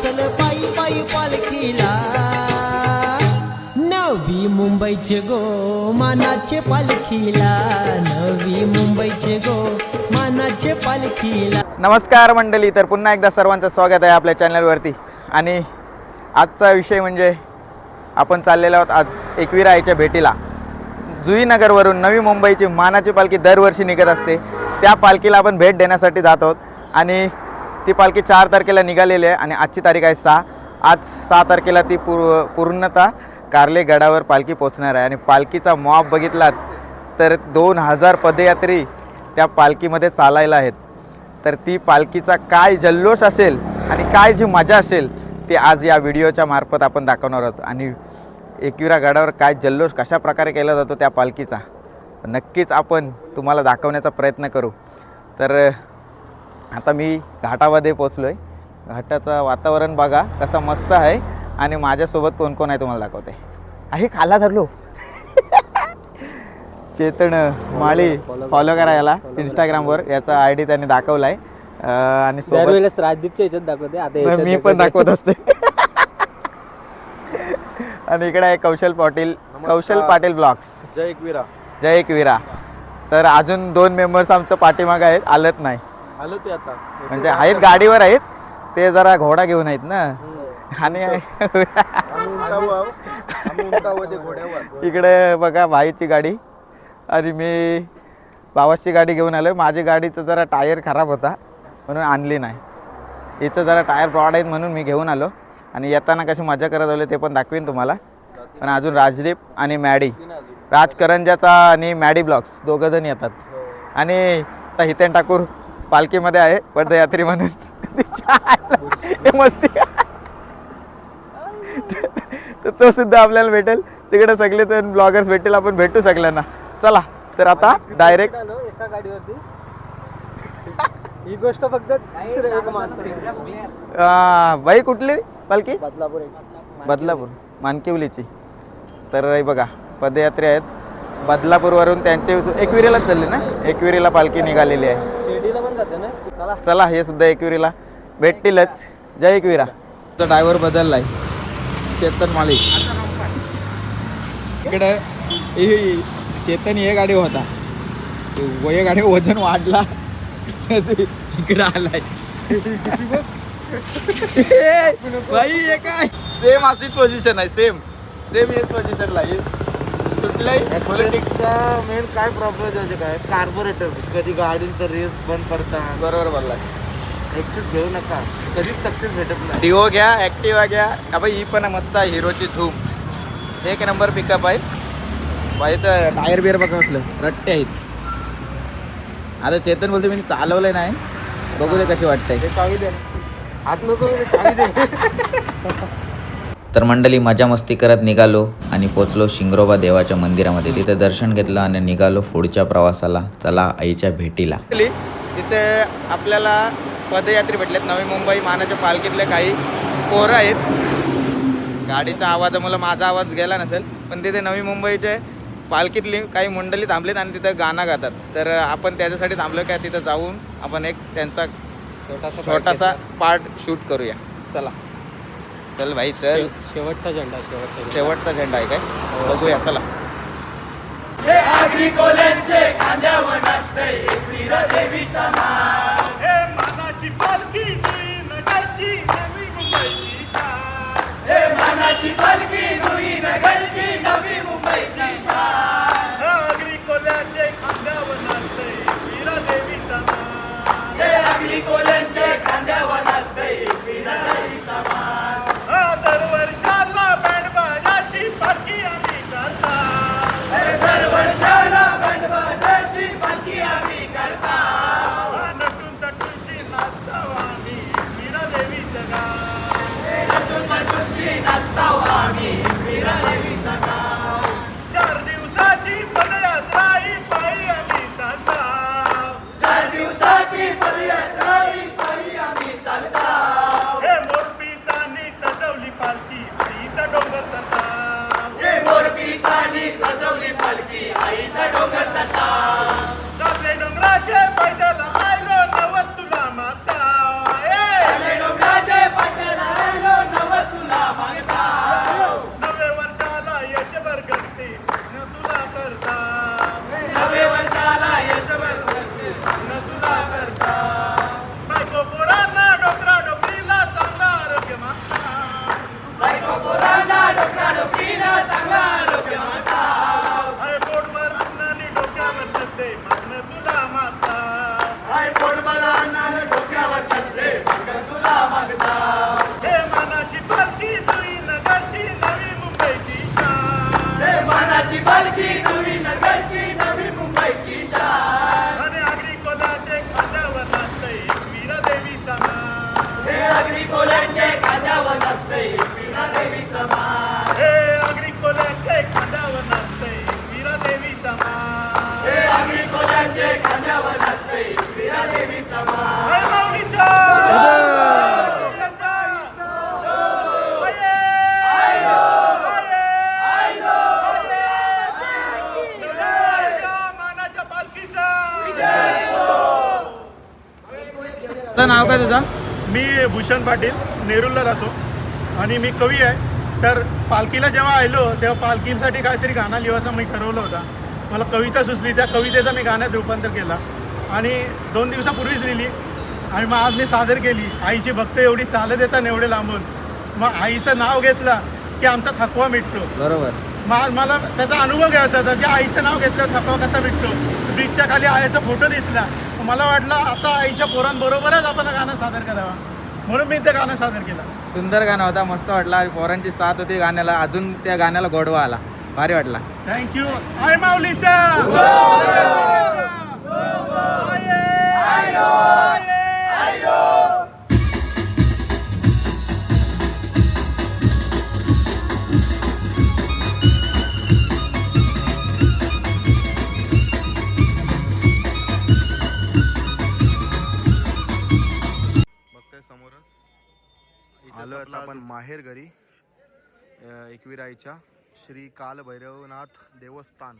चल पायी पायी पालखीला नवी मुंबईचे गो मानाचे पालखीला नवी मुंबईचे गो मानाचे पालखीला. नमस्कार मंडळी, तर पुन्हा एकदा सर्वांचं स्वागत आहे आपल्या चॅनलवरती. आणि आजचा विषय म्हणजे आपण चाललेलो आहोत आज एकविराईच्या भेटीला. जुईनगरवरून नवी मुंबईची मानाची पालखी दरवर्षी निघत असते. त्या पालखीला आपण भेट देण्यासाठी जात आहोत आणि ती पालखी 4 तारखेला निघालेली आहे आणि आजची तारीख आहे 6. आज 6 तारखेला ती पूर्णतः कार्ले गडावर पालखी पोचणार आहे. आणि पालखीचा मॉब बघितलात तर 2000 पदयात्री त्या पालखीमध्ये चालायला आहेत. तर ती पालखीचा काय जल्लोष असेल आणि काय जी मजा असेल ती आज या व्हिडिओच्या मार्फत आपण दाखवणार आहोत. आणि एकविरा गडावर काय जल्लोष कशा प्रकारे केला जातो त्या पालखीचा नक्कीच आपण तुम्हाला दाखवण्याचा प्रयत्न करू. तर आता मी घाटामध्ये पोचलो आहे. घाटाचं वातावरण बघा कसं मस्त आहे आणि माझ्यासोबत कोण कोण आहे तुम्हाला दाखवते. आहे खाला धरलो चेतन माळी, फॉलो करा याला इंस्टाग्रामवर. याचा ID त्यांनी दाखवला आहे आणि सोबत राजदीपच्या ह्याच्यात दाखवते, आता मी पण दाखवत असते. आणि इकडे आहे कौशल पाटील ब्लॉग्स. जय एकविरा. तर अजून 2 मेंबर्स आमचं पाठीमागं आहेत, आलत नाही. आलो ते आता म्हणजे आहेत गाडीवर आहेत, ते जरा घोडा घेऊन आहेत ना. आणि इकडे बघा भाईची गाडी आणि मी भावाची गाडी घेऊन आलो. माझी गाडीचं जरा टायर खराब होता म्हणून आणली नाही. हिचं जरा टायर ब्रॉड आहेत म्हणून मी घेऊन आलो. आणि येताना कशी मजा करत आलो ते पण दाखवीन तुम्हाला. पण अजून राजदीप आणि मॅडी, राजकरंजाचा आणि मॅडी ब्लॉग्स दोघंजण येतात. आणि आता हितेन ठाकूर पालखीमध्ये आहे पदयात्री म्हणून. मस्ती तर तो सुद्धा आपल्याला भेटेल तिकडे. सगळे तर ब्लॉगर्स भेटेल, आपण भेटू सगळ्यांना. चला तर आता डायरेक्ट एका गाडीवरती ही गोष्ट फक्त बाई कुठली पालखी? बदलापूर मानकिवलीची. तर बघा पदयात्री आहेत बदलापूरवरून. त्यांचे एकविरीलाच चालले ना, एकविरीला पालखी निघालेली आहे. शिर्डीला पण जाते ना. चला हे सुद्धा एकविरीला भेटतीलच. जय एकविरा. तो ड्रायव्हर बदललाय, चेतन मालिक. इकडे चेतन हे गाडी होता, हे गाडी वजन वाढला इकडे आलाय. भाई हे काय सेम अशीच पोझिशन आहे, सेम हेच पोझिशनला सुटलंय. पॉलिटिक्सचा मेन काय प्रॉब्लेम आहे काय, कार्बोरेटर. कधी गाडीचं रेस बंद पडतात. बरोबर बोलला. एक्सेस घेऊ नका, कधीच सक्सेस भेटत नाही. डिओ घ्या, ॲक्टिवा घ्या. अबा ही पण मस्त आहे, हिरोची झूम. 1 नंबर पिकअप आहे बाई. तर टायर बिअर बघा म्हटलं रट्टे आहेत. आता चेतन बोलते मी चालवलं नाही, बघू दे कशी वाटतंय. चावी दे, हात नको चावी दे. तर मंडळी मजा मस्ती करत निघालो आणि पोचलो शिंगरोबा देवाच्या मंदिरामध्ये. तिथे दर्शन घेतलं आणि निघालो पुढच्या प्रवासाला. चला आईच्या भेटीला. तिथे आपल्याला पदयात्री भेटलेत. नवी मुंबई मानाच्या पालखीतले काही पोरं आहेत. गाडीचा आवाजामुळे माझा आवाज गेला नसेल, पण तिथे नवी मुंबईचे पालखीतली काही मंडळी थांबलीत आणि तिथं गाणं गातात. तर आपण त्याच्यासाठी थांबलो का तिथं जाऊन आपण एक त्यांचा छोटासा पार्ट शूट करूया. चल भाई चल. शेवटचा झेंडा आहे काय, बघूया चला. नाव काय तुझं? मी भूषण पाटील, नेरूरला राहतो आणि मी कवी आहे. तर पालखीला जेव्हा आलो तेव्हा पालखीसाठी काहीतरी गाणं लिहायचं मी ठरवलं होता. मला कविता सुचली, त्या कवितेचा मी गाण्यात रूपांतर केला आणि 2 दिवसापूर्वीच लिहिली आणि मग आज मी सादर केली. आईची भक्त एवढी चालत येतात एवढे लांबून, मग आईचं नाव घेतलं की आमचा थकवा मिटतो. बरोबर. मग आज मला त्याचा अनुभव घ्यायचा होता की आईचं नाव घेतलं थकवा कसा मिटतो. ब्रिजच्या खाली आईचा फोटो दिसला, मला वाटलं आता आईच्या पोरांबरोबरच आपण गाणं सादर करावं, म्हणून मी ते गाणं सादर केलं. सुंदर गाणं होता, मस्त वाटला. पोरांची साथ होती गाण्याला, अजून त्या गाण्याला गोडवा आला, भारी वाटला. थँक्यू. आई माऊलीचा आलो आता आपण माहेर घरी एकविराईच्या श्री काल भैरवनाथ देवस्थान.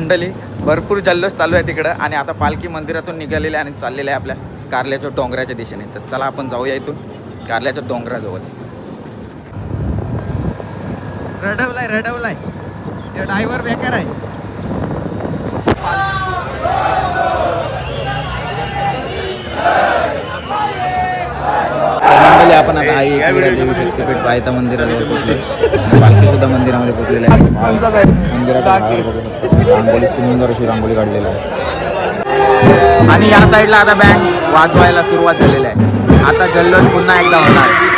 मंडळी भरपूर जल्लोष चालू आहे तिकडं आणि आता पालखी मंदिरातून निघालेले आणि चाललेले आहे आपल्या कारल्याच्या डोंगराच्या दिशेने. तर चला आपण जाऊया इथून कारल्याच्या डोंगराजवळ. रडवलाय ड्रायव्हर बेकार आहे. मंडळी आपण आता आई देवी शक्तीपीठ पायथा मंदिराजवळ पोहोचलो. पालखी सुद्धा मंदिरामध्ये पोहोचलेली आहे. मंदिरात रांगोळी सुंदर अशी रांगोळी काढलेली आहे आणि या साईडला आता बँड वाजवायला सुरुवात झालेली आहे. आता जल्लोष पुन्हा एकदा होणार.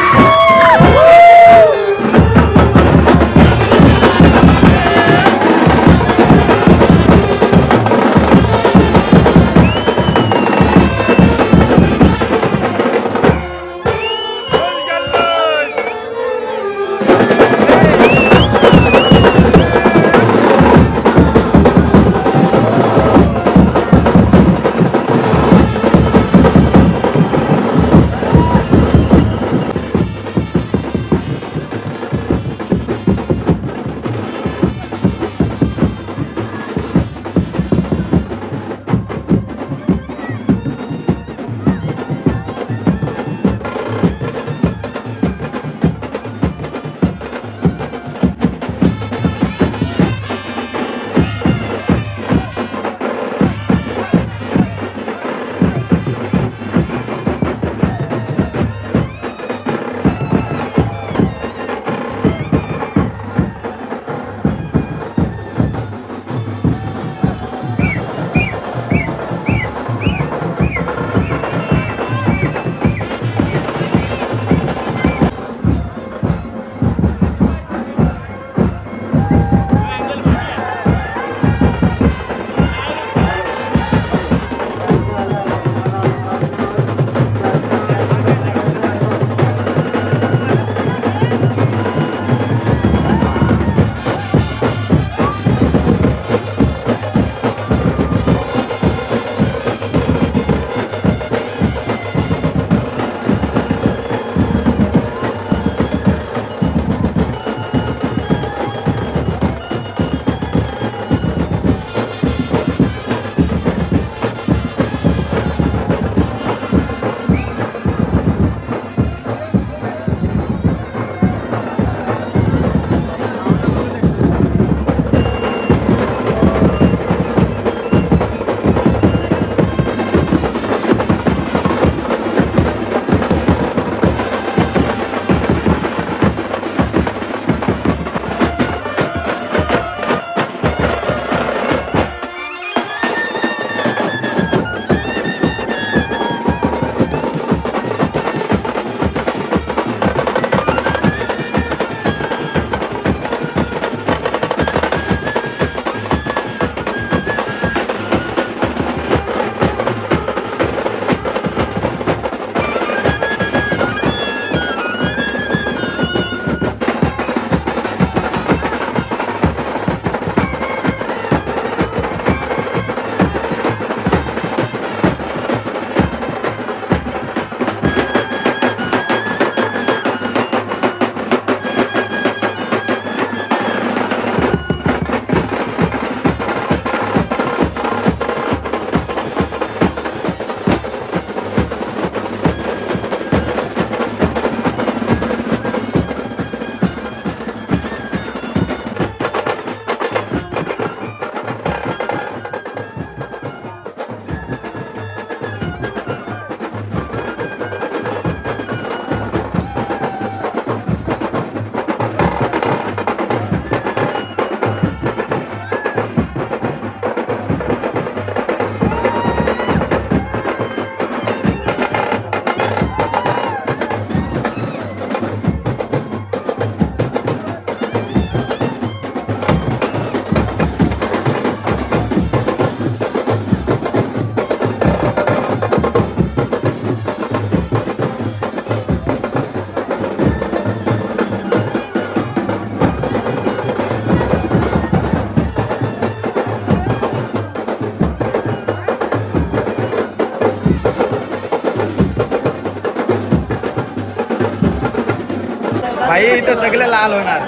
भाई इथं सगळे लाल होणार.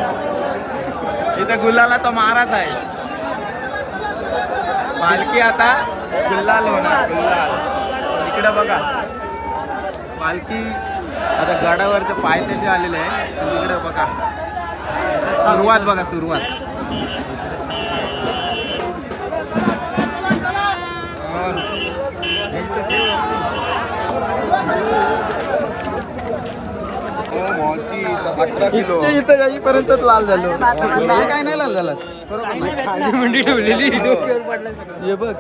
इथं गुलाला तो महाराज आहे. पालखी आता गुल्लाल होणार गुल्लाल. इकडे बघा पालखी आता गडावरचे पाय तसे आलेले आहे. इकडे बघा सुरुवात बघा सुरुवात. इथं जाईपर्यंत लाल झालो. काय नाही लाल झाला बरोबर ठेवलेली हे बघ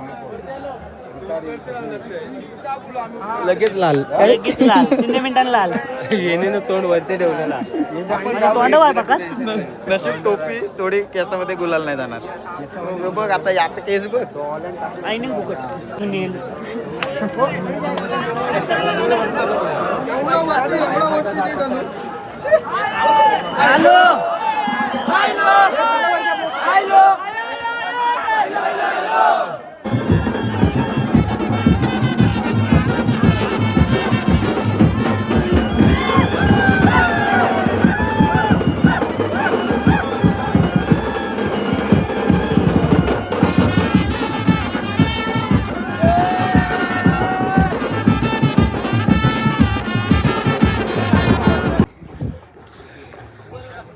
लगेच लाल. 0 मिनिटांनी लाल. येणे तोंड वरती ठेवलेला. नशीब टोपी थोडी केसामध्ये गुलाल नाही जाणार. बघ आता याचा केस बघ.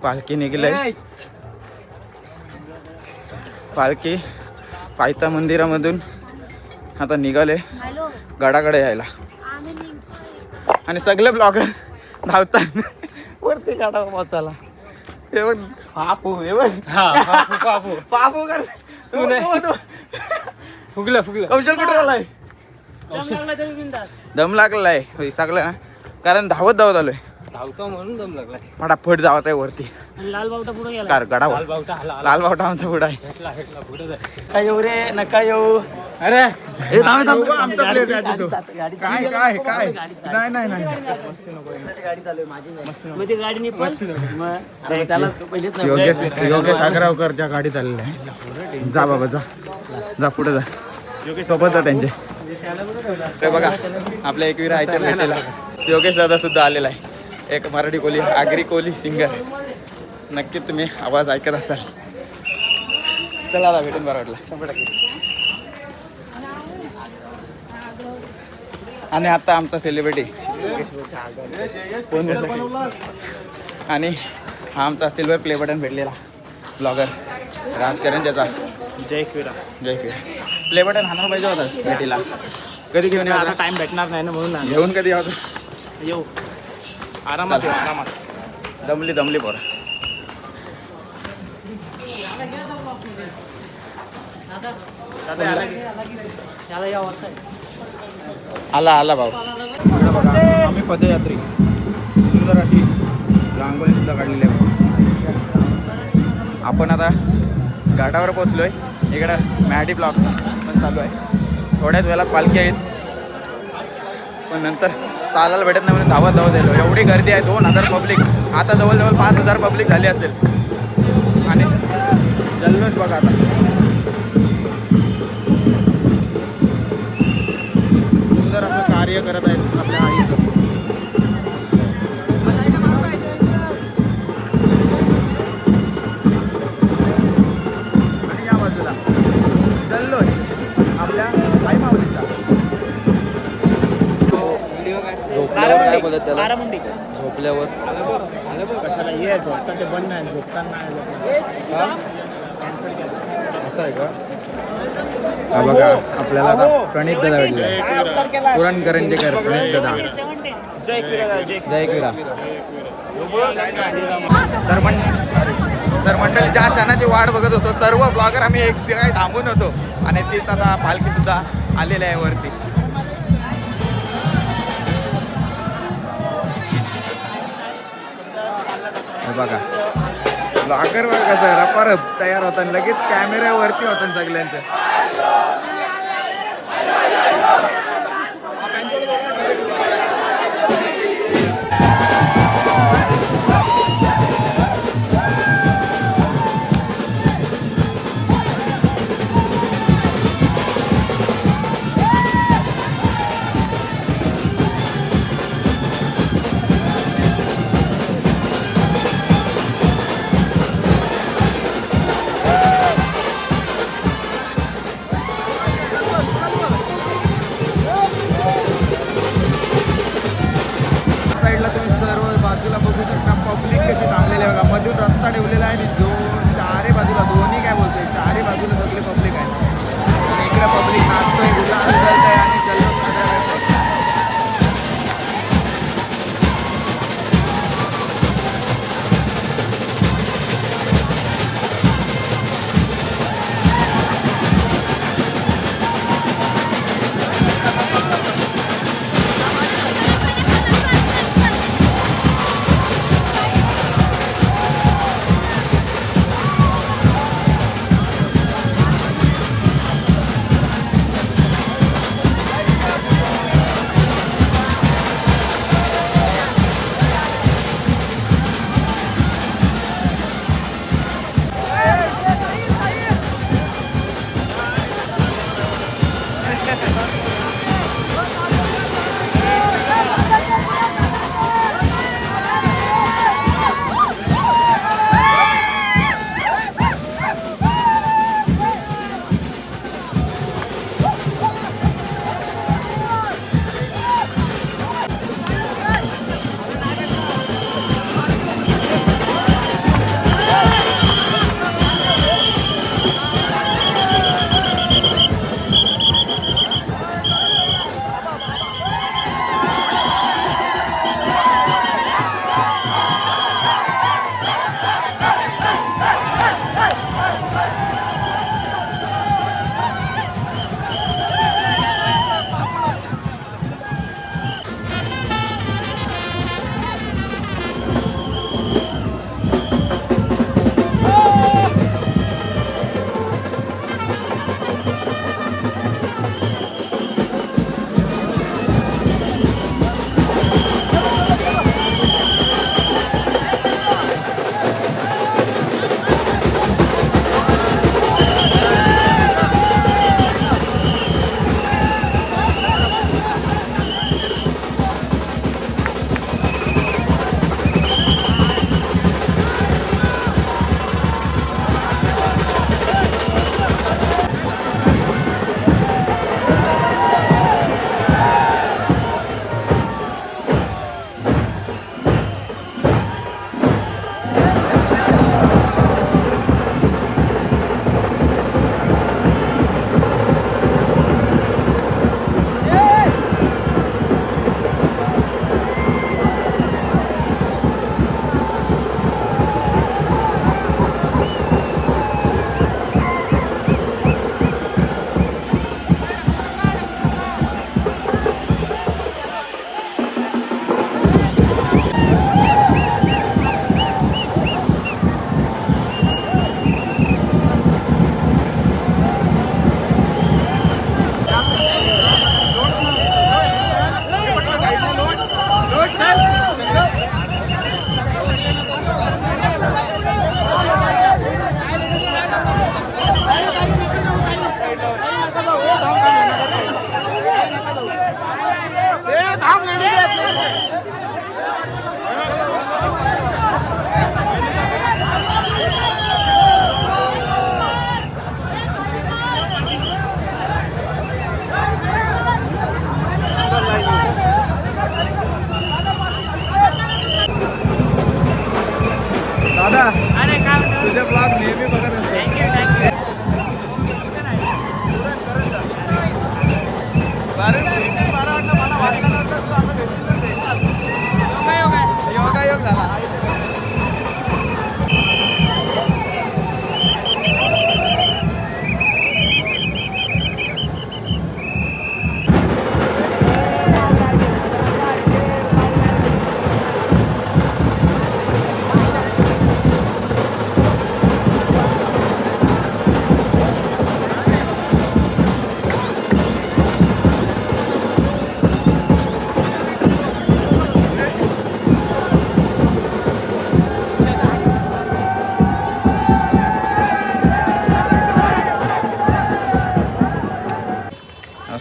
पालखी निघले. पालखी पायथा मंदिरामधून आता निघाले गडाकडे यायला. आणि सगळे ब्लॉगर धावतात वरती गाडा पोचायला. हे बघ पापू हे बघ पापू कर फुगलं कौशल कुठे आलाय. दम लागलाय सगळं ना कारण धावत आलोय. धावतो म्हणून दम लागलाय. फटाफट जावाचं आहे वरती. लाल बावटा पुढे गेला. कार गडावर लाल बावटा आमचा पुढे आहे. नका येऊ रे नका येऊ. अरे हे थांब थांब आमचा प्लेअर आहे तो. काय काय काय नाही नाही गाडी चालू माझी नाही. मग ती गाडी निघून मग त्याला पहिलेच योगेश आग्रावकरच्या गाडीत आलेले आहे. जा बाबा जा पुढे जा सोबत जा त्यांचे. ते बघा आपल्या एकवीर आयच्या भेटीला योगेश दादा सुद्धा आलेला आहे. एक मराठी कोली आगरी कोली सिंगर. नक्कीच तुम्ही आवाज ऐकत असाल. चला आता भेटून बरं वाटलं 100%. आणि आता आमचा सेलिब्रिटी आणि हा आमचा सिल्वर प्ले बटन भेटलेला ब्लॉगर राजकरण ज्याचा जय क्रीडा. प्ले बटन हाणार पाहिजे होता भेटीला. कधी घेऊन या आता टाइम भेटणार नाही ना म्हणून घेऊन कधी यावं. येऊ आरामात येऊ आरामात. दमली पोरं. आला भाऊ. बघा आम्ही पदयात्री सुंदर अशी रांगोळी सुद्धा काढलेली आहे. आपण आता घाटावर पोचलोय. इकडं मॅडी ब्लॉक पण चालू आहे. थोड्याच वेळात पालखी आहेत पण नंतर चालायला भेटत नाही म्हणून धावत येलो. एवढी गर्दी आहे 2000 पब्लिक. आता जवळजवळ 5000 पब्लिक झाली असेल. आणि जल्लोष बघा आता सुंदर असं कार्य करत आहेत आपल्या आईचं. आणि या बाजूला जल्लोष आपल्या आई माऊलीचा. काय बोलत त्याला झोपल्यावर कशाला ये झोपता ते बंद नाही झोपताना असं आहे का. हा बघा आपल्याला आता प्रणित दादा भेटले. पुरणकरंजेकर प्रणित दादा. जय क्रीडा. तर मंडळी ज्या क्षणाची वाट बघत होतो सर्व ब्लॉगर आम्ही एक काही थांबून होतो. आणि तीच आता पालखी सुद्धा आलेली आहे वरती. बघा ब्लॉगर बघा कसं रपारप तयार होता लगेच कॅमेऱ्यावरती होता सगळ्यांचं.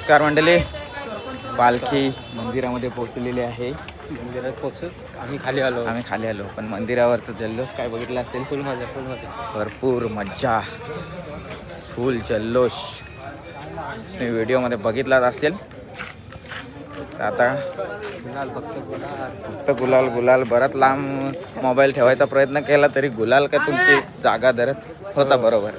नमस्कार मंडळी, पालखी मंदिरामध्ये पोहोचलेली आहे. मंदिरात पोहोचून आम्ही खाली आलो. पण मंदिरावरचं जल्लोष काय बघितलं असेल? फुल मजा भरपूर मज्जा, फुल जल्लोष तुम्ही व्हिडिओमध्ये बघितलाच असेल. आता फक्त गुलाल बराच लांब मोबाईल ठेवायचा प्रयत्न केला तरी गुलाल का तुमची जागा धरत होता बरोबर.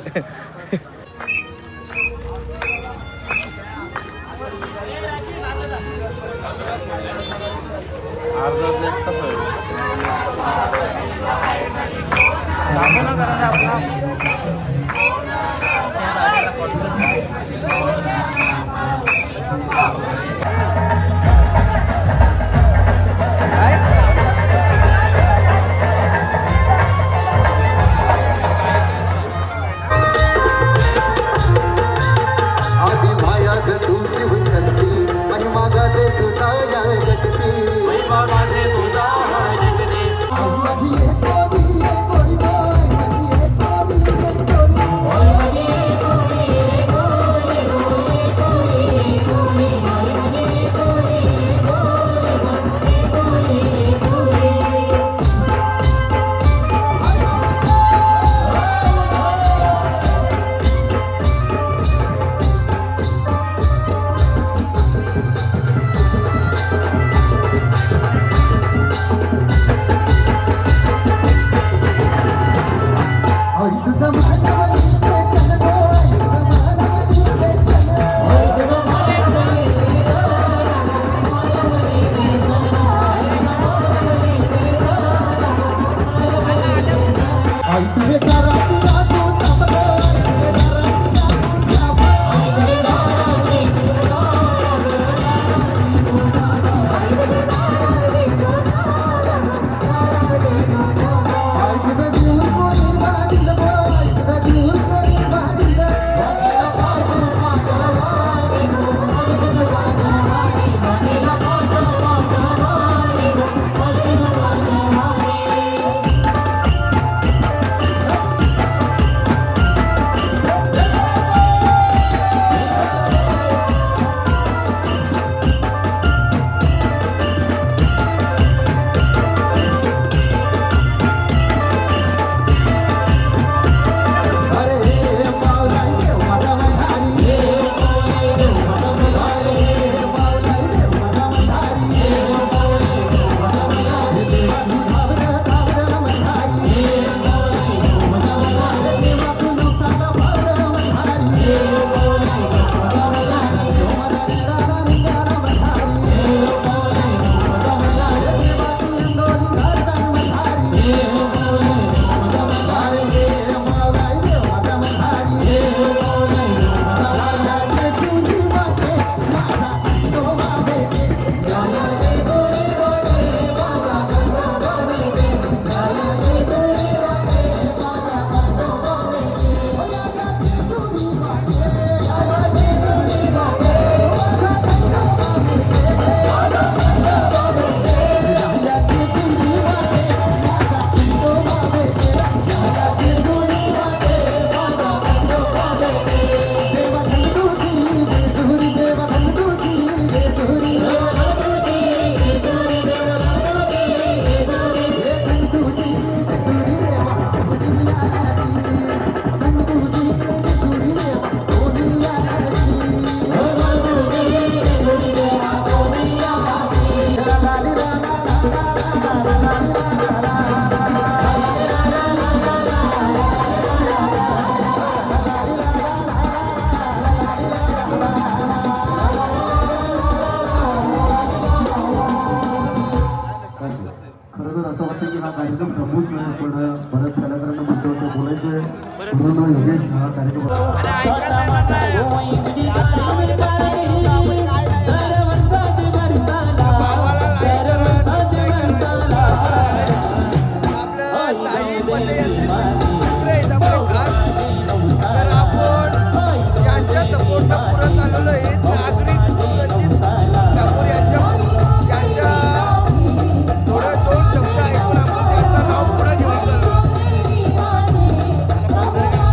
आधी माया ग तू शिवशक्ती, महिमा गाजे तुझा या जगती, महिमा गाजे तुझा या जगती. माझी एक गोरी बाई, माझी एक आई तुझा मानवली स्टेशन गो, आई तुझा मानवली स्टेशन, आई तुझे तारा तुला तू थांब गो, आई तुझे तारा तुला तू थांब. आई तुझा जीव कोणी बांधिल गो, आई तुझा जीव कोणी बांधिल. अरे मावलाई देव माझा मल्हारी, अरे मावलाई देव माझा मल्हारी, देवा तू धावलं मल्हारी, देवा तू नुकसाला भावलं मल्हारी, देव माझा निघाला मल्हारी, देवा तू अंगोली घालता मल्हारी. अरे मावलाई देव माझा मल्हारी, राजाचे चुली वाटे माझा तो वाटे, खरं तर असं वाटतं की हा कार्यक्रम थांबूच नाही, पण बऱ्याच कलाकारांना मंचावरती बोलायचंय म्हणून योगेश हा कार्यक्रम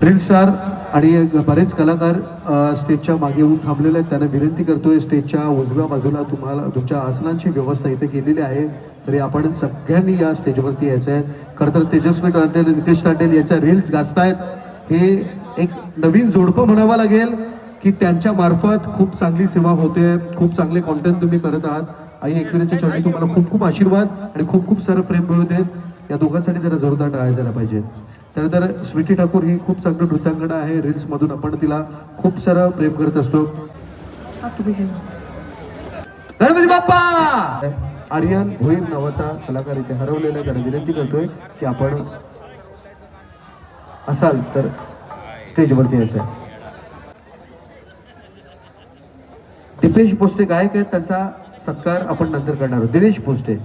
रील स्टार आणि बरेच कलाकार स्टेजच्या मागे येऊन थांबलेले आहेत. त्यांना विनंती करतोय स्टेजच्या उजव्या बाजूला तुम्हाला तुमच्या आसनांची व्यवस्था इथे केलेली आहे, तरी आपण सगळ्यांनी या स्टेजवरती यायचं आहे. खरं तर तेजस्वी तांडेल, नितेश तांडेल यांच्या रील्स गाजतायत. हे एक नवीन जोडपं म्हणावं लागेल की त्यांच्या मार्फत खूप चांगली सेवा होते, खूप चांगले कॉन्टेंट तुम्ही करत आहात. आई एकविराच्या चरणी तुम्हाला खूप खूप आशीर्वाद आणि खूप खूप सारं प्रेम मिळू देत. या दोघांसाठी जरा जोरदार टाळ्या झाल्या पाहिजे. त्यानंतर स्वीटी ठाकूर ही खूप चांगली नृत्यांगना आहे. रील्समधून आपण तिला खूप सारं प्रेम करत असतो. गणपती बाप्पा. आर्यन भोईर नावाचा कलाकार इथे हरवलेला आहे. त्याला विनंती करतोय की आपण असाल तर स्टेजवरती यायचं आहे. दिपेश पोस्टे गायक आहेत, त्यांचा सत्कार आपण नंतर करणार आहोत. दिनेश पोस्टे.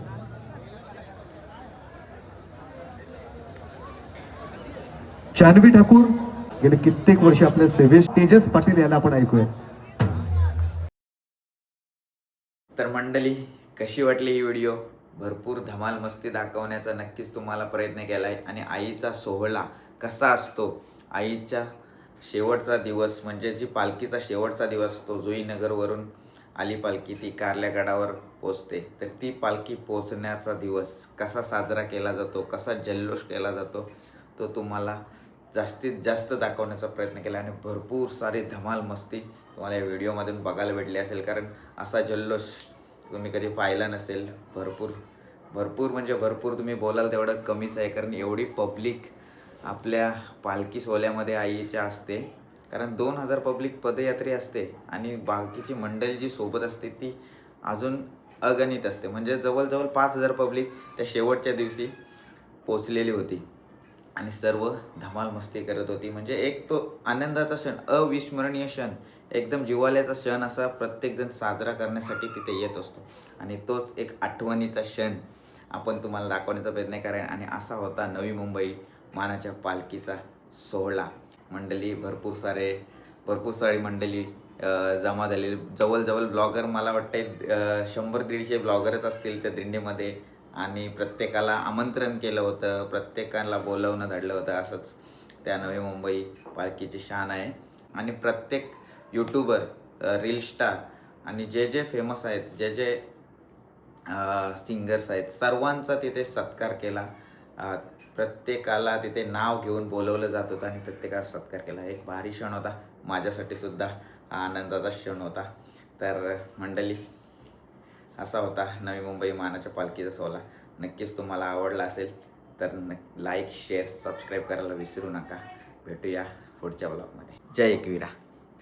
जानवी ठाकूर गेले कित्येक वर्ष आपल्या सेवेस. तेजस पाटील याला आपण ऐकूया. तर मंडळी, कशी वाटली ही व्हिडिओ? भरपूर धमाल मस्ती दाखवण्याचा नक्कीच तुम्हाला प्रयत्न केला आहे. आणि आईचा सोहळा कसा असतो, आईच्या शेवटचा दिवस म्हणजे जी पालखीचा शेवटचा दिवस असतो, जुईनगरवरून आली पालखी, ती कारल्यागडावर पोचते. तर ती पालखी पोचण्याचा दिवस कसा साजरा केला जातो, कसा जल्लोष केला जातो, तो तुम्हाला जास्तीत जास्त दाखवण्याचा प्रयत्न केला. आणि भरपूर सारी धमाल मस्ती तुम्हाला या व्हिडिओमधून बघायला भेटली असेल, कारण असा जल्लोष तुम्ही कधी पाहिला नसेल. भरपूर म्हणजे भरपूर तुम्ही बोलाल तेवढं कमीच आहे, कारण एवढी पब्लिक आपल्या पालखी सोहळ्यामध्ये आईच्या असते. कारण 2000 पब्लिक पदयात्री असते आणि बाकीची मंडळी जी सोबत असते ती अजून अगणित असते. म्हणजे जवळजवळ 5000 पब्लिक त्या शेवटच्या दिवशी पोचलेली होती आणि सर्व धमाल मस्ती करत होती. म्हणजे एक तो आनंदाचा क्षण, अविस्मरणीय क्षण, एकदम जिव्हाळ्याचा क्षण असा प्रत्येकजण साजरा करण्यासाठी तिथे येत असतो. आणि तोच एक आठवणीचा क्षण आपण तुम्हाला दाखवण्याचा प्रयत्न करा. आणि असा होता नवी मुंबई मानाच्या पालखीचा सोहळा. मंडळी भरपूर सारी मंडळी जमा झालेली. जवळजवळ ब्लॉगर मला वाटते 100-150 ब्लॉगरच असतील त्या दिंडीमध्ये. आणि प्रत्येकाला आमंत्रण केलं होतं, प्रत्येकाला बोलवणं धाडलं होतं. असंच त्या नवी मुंबई पालखीची शान आहे. आणि प्रत्येक यूट्यूबर, रील स्टार आणि जे फेमस आहेत, जे सिंगर्स आहेत, सर्वांचा तिथे सत्कार केला. प्रत्येकाला तिथे नाव घेऊन बोलवलं जात होतं आणि प्रत्येकाला सत्कार केला. एक भारी क्षण होता. माझ्यासाठी सुद्धा हा आनंदाचा क्षण होता. तर मंडळी, असा होता नवी मुंबई मानाच्या पालखीचा सोहळा. नक्कीच तुम्हाला आवडला असेल तर लाईक, शेअर, सबस्क्राईब करायला विसरू नका. भेटूया पुढच्या ब्लॉगमध्ये. जय एकविरा.